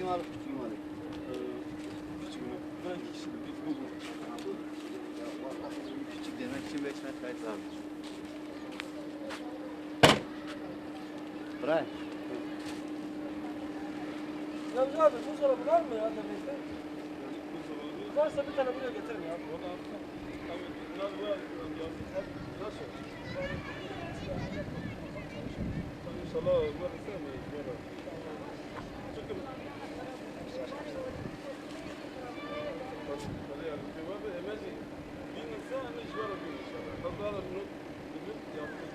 mi alıp küçüğü mü alayım? Küçüğünü. Ben ikisini bir buldum. Küçük demek için 5 metre kayıt vardır. Bırak. Yavuz abi buzdolabı var mı ya demekte? Varsa bir tane buraya getirin ya. O da tabii biraz var. Nasıl? İnşallah var istemeyiz. Çünkü bir insan iş var inşallah. Kadar bunu bilip yaptık.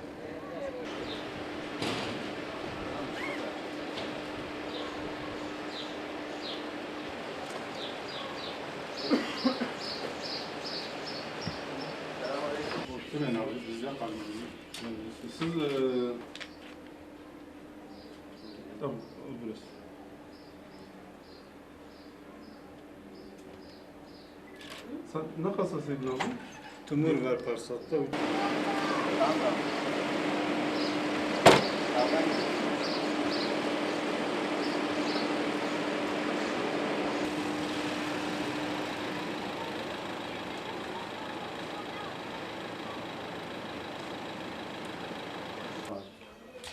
Hemen abi biz yapalım. Siz tamam burası. Sen ne kasasıydın abi? Tümür var parsatta.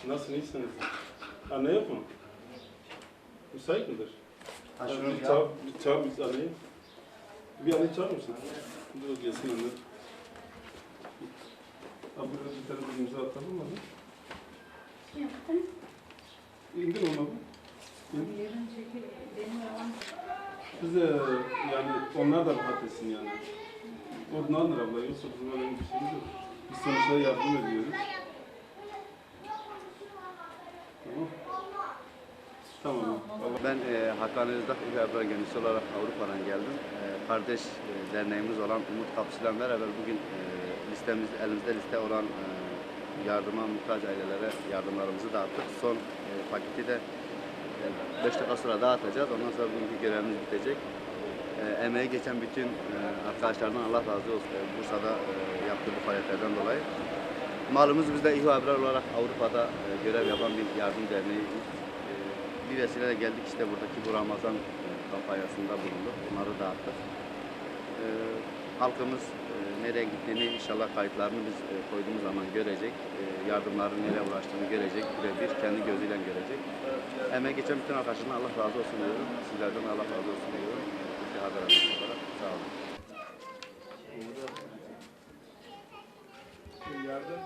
Nasıl iyisiniz? Anne yok mu? Müsait midir? Ha, Yani şunu bir çağır biz anneyi. Bir anneyi çağır mısın? Dur gelsin anne. Abi biraz bir tane bir imza atalım mı? İndir onu abi. Biz de yani onlar da rahat etsin yani. Ondandır abla, yoksa bizim öyle bir şeyimiz yok. Biz sonuçta yardım ediyoruz. Tamam. Tamam. Ben Hakan Özdağ İlber Gönüllüsü olarak Avrupa'dan geldim. Kardeş derneğimiz olan Umut Kapsı'yla beraber bugün elimizde liste olan yardıma muhtaç ailelere yardımlarımızı dağıttık. Son paketi de 5 dakika sonra dağıtacağız. Ondan sonra bugünkü görevimiz bitecek. Emeği geçen bütün arkadaşlardan Allah razı olsun. Bursa'da yaptığı bu faaliyetlerden dolayı. Malumuz biz de İHA Ebrar olarak Avrupa'da görev yapan bir yardım derneği. Bir vesileyle geldik işte buradaki bu Ramazan kampanyasında bulunduk. Bunları dağıttık. Halkımız nereye gittiğini inşallah kayıtlarını biz koyduğumuz zaman görecek. Yardımların nereye ulaştığını görecek. Birebir kendi gözüyle görecek. Emeği geçen bütün arkadaşlarına Allah razı olsun diyorum. Sizlerden Allah razı olsun diyorum. Türkiye Haber Ajansı olarak sağ olun. Yardım.